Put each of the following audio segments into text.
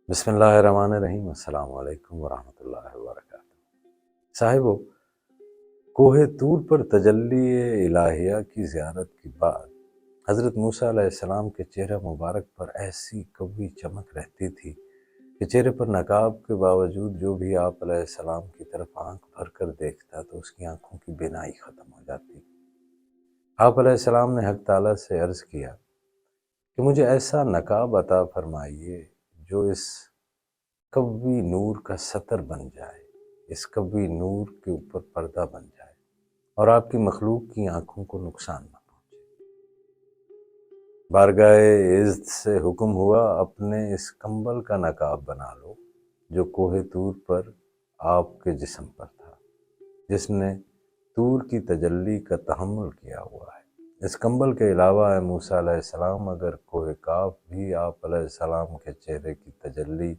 بسم اللہ الرحمن الرحیم۔ السلام علیکم ورحمۃ اللہ وبرکاتہ۔ صاحبو، کوہ طور پر تجلی الہیہ کی زیارت کے بعد حضرت موسیٰ علیہ السلام کے چہرہ مبارک پر ایسی قوی چمک رہتی تھی کہ چہرے پر نقاب کے باوجود جو بھی آپ علیہ السلام کی طرف آنکھ بھر کر دیکھتا تو اس کی آنکھوں کی بینائی ختم ہو جاتی۔ آپ علیہ السلام نے حق تعالیٰ سے عرض کیا کہ مجھے ایسا نقاب عطا فرمائیے جو اس قوی نور کا سطر بن جائے، اس قوی نور کے اوپر پردہ بن جائے اور آپ کی مخلوق کی آنکھوں کو نقصان نہ پہنچے۔ بارگاہ عزت سے حکم ہوا، اپنے اس کمبل کا نقاب بنا لو جو کوہ طور پر آپ کے جسم پر تھا، جس نے طور کی تجلی کا تحمل کیا ہوا ہے۔ اس کمبل کے علاوہ اے موسیٰ علیہ السلام، اگر کوہ کاف بھی آپ علیہ السلام کے چہرے کی تجلی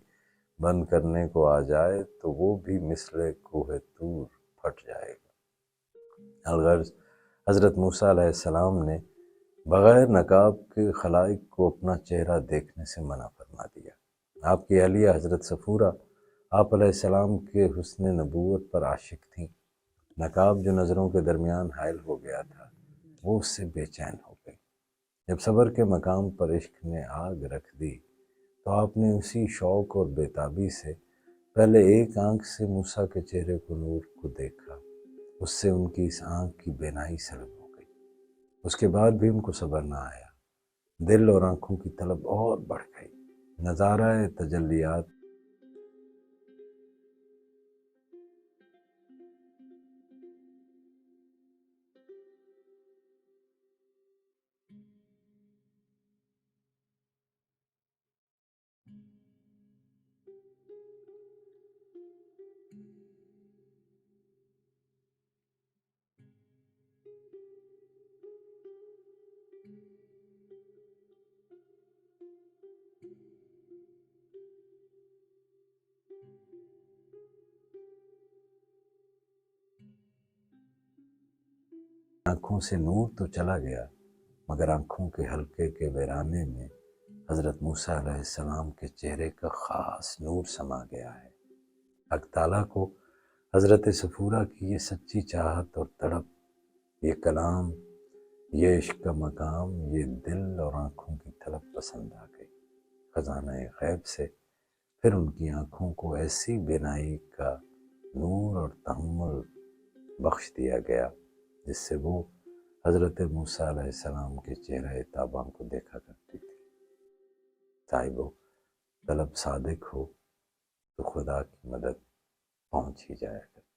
بند کرنے کو آ جائے تو وہ بھی مثل کوہ طور پھٹ جائے گا۔ الغرض حضرت موسیٰ علیہ السلام نے بغیر نقاب کے خلائق کو اپنا چہرہ دیکھنے سے منع فرما دیا۔ آپ کی اہلیہ حضرت صفورہ آپ علیہ السلام کے حسن نبوت پر عاشق تھیں۔ نقاب جو نظروں کے درمیان حائل ہو گیا تھا وہ اس سے بے چین ہو گئی۔ جب صبر کے مقام پر عشق نے آگ رکھ دی تو آپ نے اسی شوق اور بیتابی سے پہلے ایک آنکھ سے موسیٰ کے چہرے کو نور کو دیکھا، اس سے ان کی اس آنکھ کی بینائی سلب ہو گئی۔ اس کے بعد بھی ان کو صبر نہ آیا، دل اور آنکھوں کی طلب اور بڑھ گئی۔ نظارہ تجلیات آنکھوں سے نور تو چلا گیا، مگر آنکھوں کے حلقے کے ویرانے میں حضرت موسیٰ علیہ السلام کے چہرے کا خاص نور سما گیا ہے۔ حق تعالیٰ کو حضرت صفورہ کی یہ سچی چاہت اور تڑپ، یہ کلام، یہ عشق کا مقام، یہ دل اور آنکھوں کی طلب پسند آ گئی۔ خزانہ غیب سے پھر ان کی آنکھوں کو ایسی بینائی کا نور اور تحمل بخش دیا گیا جس سے وہ حضرت موسیٰ علیہ السلام کے چہرہ تاباں کو دیکھا کرتی تھی۔ صاحبو، طلب صادق ہو تو خدا کی مدد پہنچ ہی جایا کرتی۔